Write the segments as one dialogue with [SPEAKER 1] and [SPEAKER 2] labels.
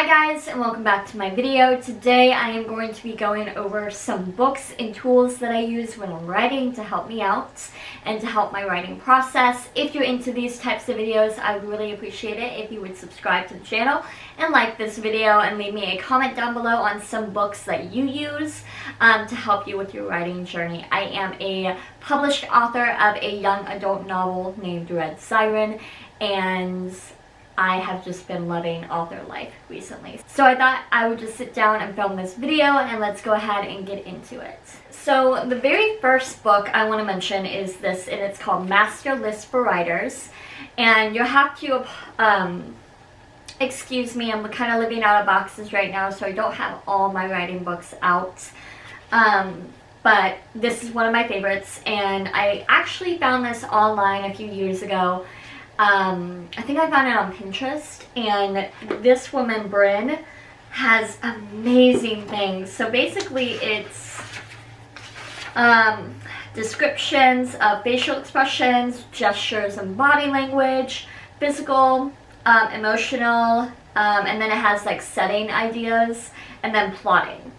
[SPEAKER 1] Hi guys, and welcome back to my video. Today I am going to be going over some books and tools that I use when I'm writing to help me out and to help my writing process. If you're into these types of videos, I would really appreciate it if you would subscribe to the channel and like this video and leave me a comment down below on some books that you use to help you with your writing journey. I am a published author of a young adult novel named Red Siren, and I have just been loving author life recently. So I thought I would just sit down and film this video, and let's go ahead and get into it. So the very first book I want to mention is this, and it's called Master List for Writers. And you'll have to, excuse me, I'm kind of living out of boxes right now, so I don't have all my writing books out. But this is one of my favorites, and I actually found this online a few years ago. I think I found it on Pinterest, and this woman, Bryn, has amazing things. So basically it's descriptions of facial expressions, gestures and body language, physical, emotional, and then it has like setting ideas, and then plotting.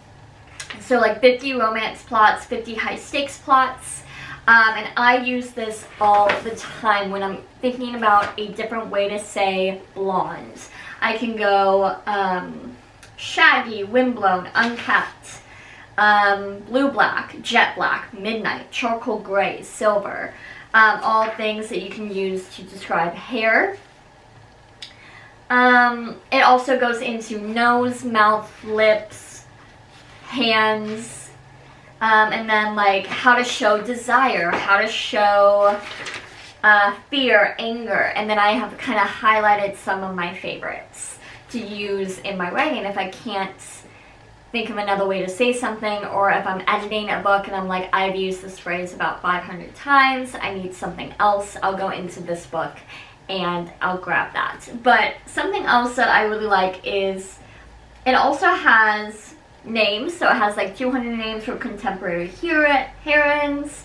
[SPEAKER 1] So like 50 romance plots, 50 high stakes plots. And I use this all the time when I'm thinking about a different way to say blonde. I can go shaggy, windblown, unkept, blue-black, jet-black, midnight, charcoal gray, silver. All things that you can use to describe hair. It also goes into nose, mouth, lips, hands, and then like how to show desire, how to show fear, anger, and then I have kind of highlighted some of my favorites to use in my writing if I can't think of another way to say something, or if I'm editing a book and I'm like, I've used this phrase about 500 times, I need something else, I'll go into this book and I'll grab that. But something else that I really like is it also has names, so it has like 200 names for contemporary heroines,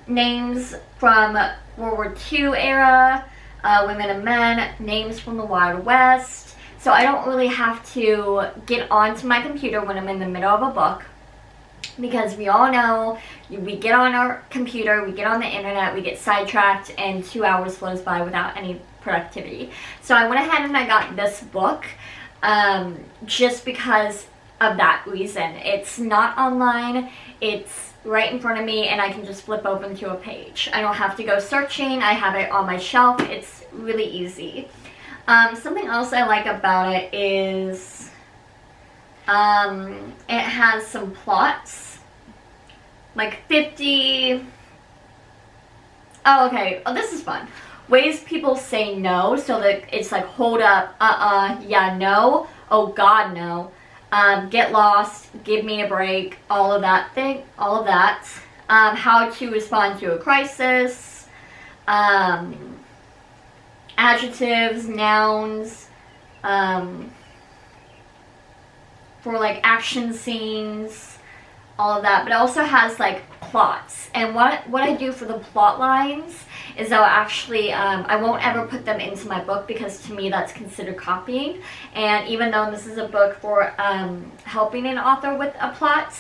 [SPEAKER 1] names from World War II era, women and men, names from the Wild West. So I don't really have to get onto my computer when I'm in the middle of a book, because we all know we get on our computer, we get on the internet, we get sidetracked, and 2 hours flows by without any productivity. So I went ahead and I got this book just because of that reason. It's not online, it's right in front of me, and I can just flip open to a page. I don't have to go searching, I have it on my shelf, it's really easy. Something else I like about it is it has some plots, like 50, oh okay, oh this is fun. Ways people say no, so that it's like hold up, yeah, no, oh god, no. Get lost, give me a break, all of that thing, all of that. How to respond to a crisis, adjectives, nouns, for like action scenes, all of that. But it also has like plots, and what I do for the plot lines is I'll actually, I won't ever put them into my book, because to me that's considered copying. And even though this is a book for helping an author with a plot,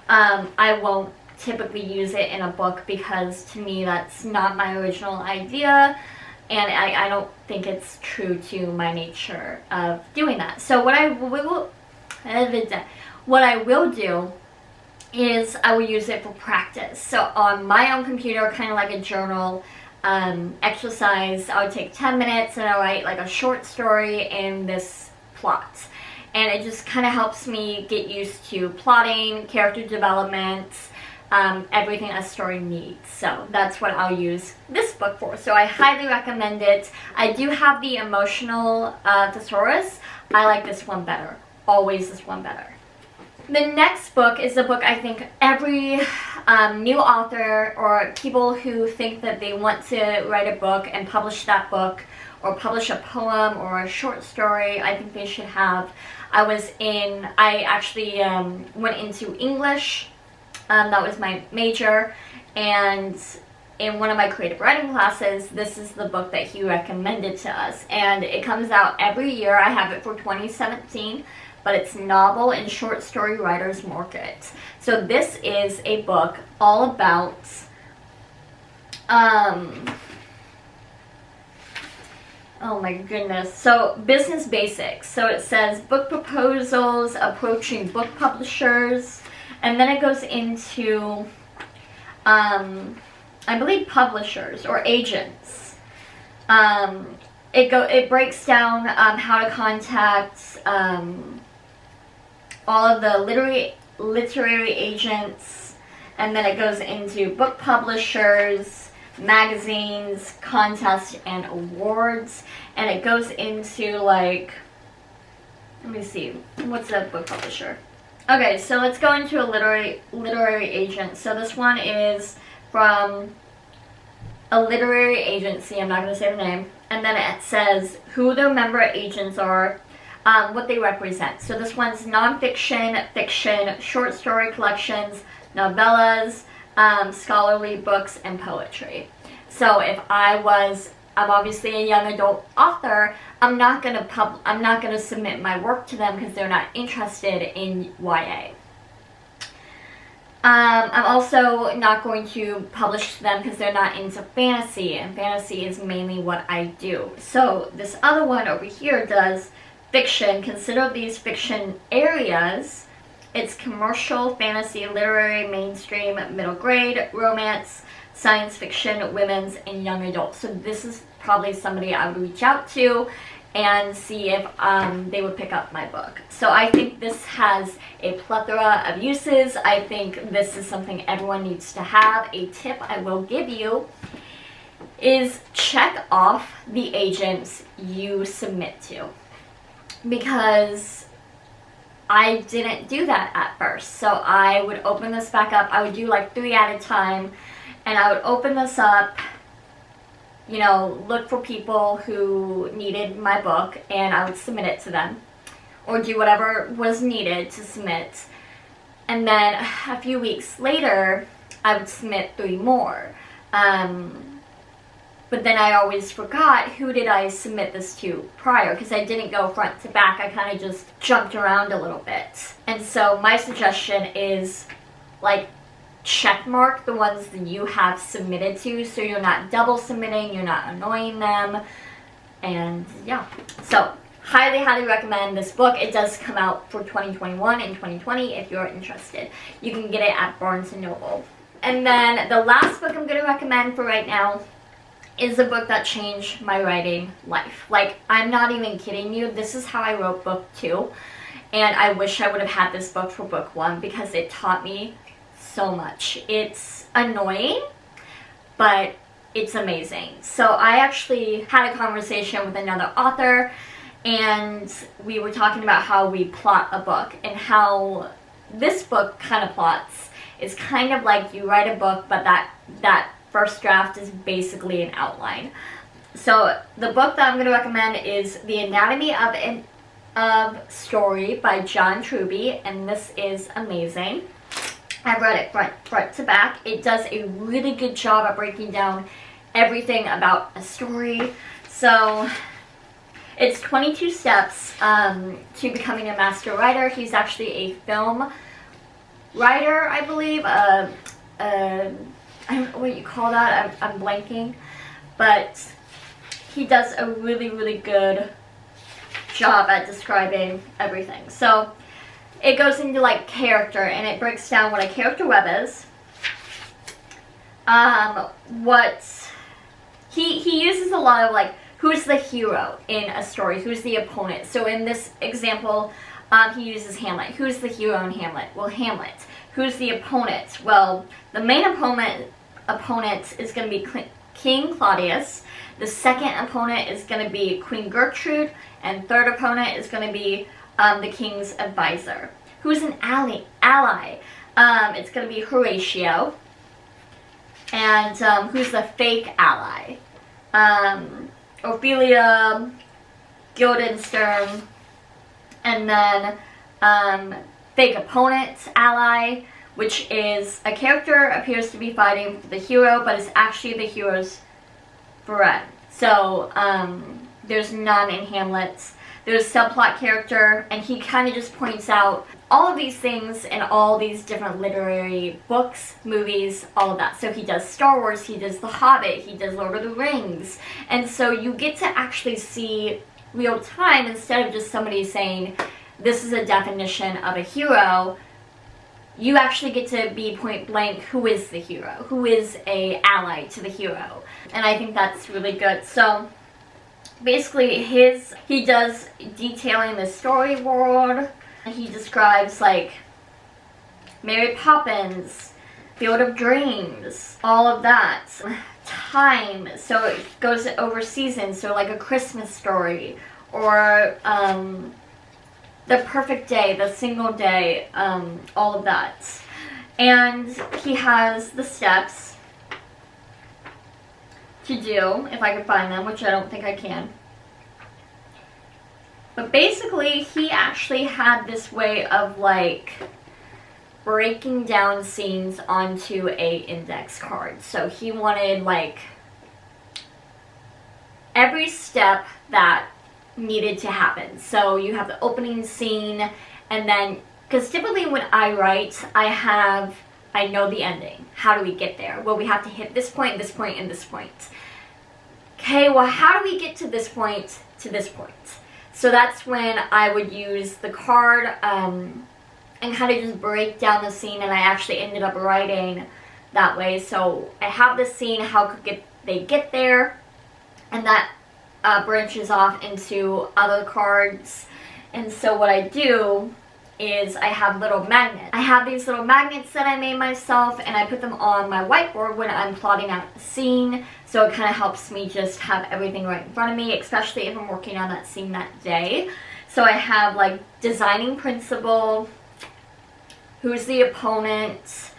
[SPEAKER 1] I won't typically use it in a book, because to me that's not my original idea, and I don't think it's true to my nature of doing that. So what I will do is I will use it for practice. So on my own computer, kind of like a journal exercise, I would take 10 minutes and I write like a short story in this plot. And it just kind of helps me get used to plotting, character development, everything a story needs. So that's what I'll use this book for. So I highly recommend it. I do have the emotional thesaurus. I like this one better. Always this one better. The next book is a book I think every new author or people who think that they want to write a book and publish that book, or publish a poem or a short story, I think they should have. I actually went into English, that was my major, and in one of my creative writing classes, this is the book that he recommended to us. And it comes out every year. I have it for 2017, but it's Novel and Short Story Writers Market. So this is a book all about oh my goodness. So business basics. So it says book proposals, approaching book publishers, and then it goes into I believe publishers or agents. It breaks down how to contact all of the literary agents, and then it goes into book publishers, magazines, contests, and awards, and it goes into like, let me see, what's a book publisher? Okay, so let's go into a literary agent. So this one is from a literary agency, I'm not going to say the name, and then it says who their member agents are, what they represent. So this one's nonfiction, fiction, short story collections, novellas, scholarly books, and poetry. So if I'm obviously a young adult author, I'm not gonna submit my work to them because they're not interested in YA. I'm also not going to publish to them because they're not into fantasy, and fantasy is mainly what I do. So this other one over here does fiction. Consider these fiction areas. It's commercial, fantasy, literary, mainstream, middle grade, romance, science fiction, women's, and young adult. So this is probably somebody I would reach out to and see if they would pick up my book. So I think this has a plethora of uses. I think this is something everyone needs to have. A tip I will give you is check off the agents you submit to, because I didn't do that at first. So I would open this back up. I would do like 3 at a time, and I would open this up, you know, look for people who needed my book, and I would submit it to them, or do whatever was needed to submit. And then a few weeks later, I would submit 3 more. But then I always forgot who did I submit this to prior, because I didn't go front to back. I kind of just jumped around a little bit. And so my suggestion is, like, check mark the ones that you have submitted to, so you're not double submitting, you're not annoying them, and yeah. So highly recommend this book. It does come out for 2021 and 2020 if you're interested. You can get it at Barnes & Noble. And then the last book I'm going to recommend for right now is a book that changed my writing life. Like, I'm not even kidding you. This is how I wrote book 2, and I wish I would have had this book for book 1 because it taught me so much. It's annoying, but it's amazing. So I actually had a conversation with another author, and we were talking about how we plot a book, and how this book kind of plots is kind of like you write a book, but that first draft is basically an outline. So the book that I'm going to recommend is The Anatomy of Story by John Truby, and this is amazing. I've read it front to back. It does a really good job at breaking down everything about a story. So it's 22 steps to becoming a master writer. He's actually a film writer, I believe. I don't know what you call that. I'm blanking. But he does a really good job at describing everything. So it goes into like character, and it breaks down what a character web is. What he uses a lot of like, who's the hero in a story, who's the opponent. So in this example, he uses Hamlet. Who's the hero in Hamlet? Well, Hamlet. Who's the opponent? Well, the main opponent is going to be King Claudius. The second opponent is going to be Queen Gertrude, and third opponent is going to be the king's advisor. Who's an ally? It's going to be Horatio. And who's the fake ally? Ophelia, Guildenstern, and then fake opponent ally which is a character appears to be fighting for the hero, but is actually the hero's friend. So there's none in Hamlet. There's a subplot character, and he kind of just points out all of these things in all these different literary books, movies, all of that. So he does Star Wars, he does The Hobbit, he does Lord of the Rings. And so you get to actually see real time instead of just somebody saying, this is a definition of a hero. You actually get to be point blank, who is the hero? Who is a ally to the hero? And I think that's really good. So basically he does detailing the story world. He describes like Mary Poppins, Field of Dreams, all of that. Time, so it goes over seasons, so like a Christmas story, or the perfect day, the single day, all of that. And he has the steps to do, if I can find them, which I don't think I can. But basically, he actually had this way of like breaking down scenes onto a index card. So he wanted like every step that needed to happen. So you have the opening scene, and then, because typically when I write, I know the ending. How do we get there? Well, we have to hit this point, this point, and this point. Okay, well, how do we get to this point, to this point? So that's when I would use the card and kind of just break down the scene, and I actually ended up writing that way. So I have this scene, how could they get there, and that branches off into other cards. And so what I do is I have little magnets. I have these little magnets that I made myself, and I put them on my whiteboard when I'm plotting out the scene. So it kind of helps me just have everything right in front of me, especially if I'm working on that scene that day. So I have like designing principle, who's the opponent,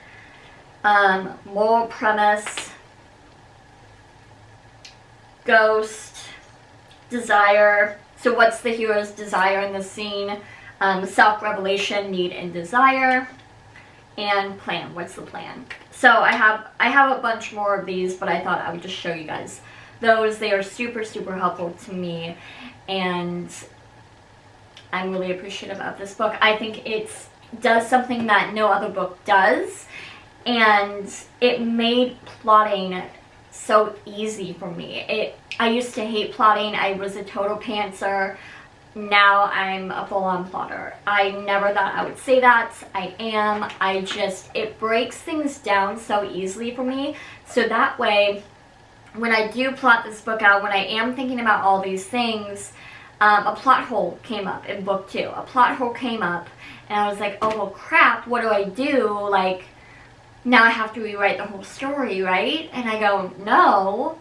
[SPEAKER 1] moral premise, ghost, desire. So what's the hero's desire in the scene? Self-revelation, need, and desire. And plan. What's the plan? So I have a bunch more of these, but I thought I would just show you guys those. They are super, super helpful to me, and I'm really appreciative of this book. I think it does something that no other book does, and it made plotting so easy for me. I used to hate plotting. I was a total pantser. Now I'm a full-on plotter. I never thought I would say that. I am. It breaks things down so easily for me. So that way, when I do plot this book out, when I am thinking about all these things, a plot hole came up in book 2. A plot hole came up, and I was like, oh, well, crap, what do I do? Like, now I have to rewrite the whole story, right? And I go, no.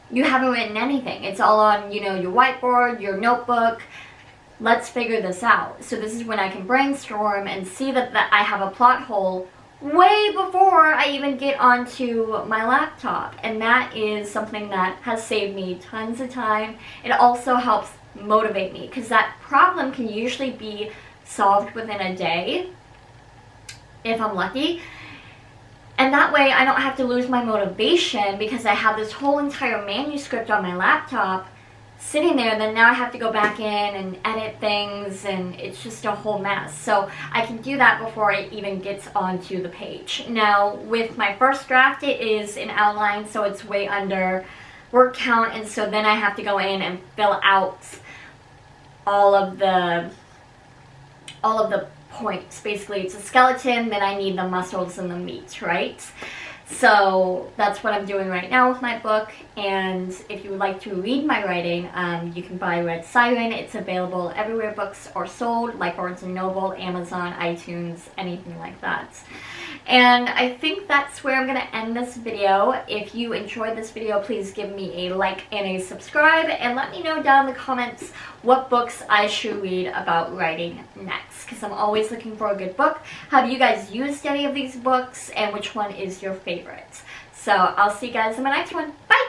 [SPEAKER 1] You haven't written anything. It's all on, your whiteboard, your notebook. Let's figure this out. So this is when I can brainstorm and see that I have a plot hole way before I even get onto my laptop. And that is something that has saved me tons of time. It also helps motivate me, because that problem can usually be solved within a day, if I'm lucky. And that way I don't have to lose my motivation, because I have this whole entire manuscript on my laptop sitting there, and then now I have to go back in and edit things, and it's just a whole mess. So I can do that before it even gets onto the page. Now with my first draft, it is an outline, so it's way under word count, and so then I have to go in and fill out all of the points. Basically, it's a skeleton, then I need the muscles and the meat, right? So that's what I'm doing right now with my book. And if you would like to read my writing, you can buy Red Siren. It's available everywhere books are sold, like Barnes & Noble, Amazon, iTunes, anything like that. And I think that's where I'm going to end this video. If you enjoyed this video, please give me a like and a subscribe, and let me know down in the comments what books I should read about writing next, because I'm always looking for a good book. Have you guys used any of these books, and which one is your favorite? So I'll see you guys in my next one. Bye!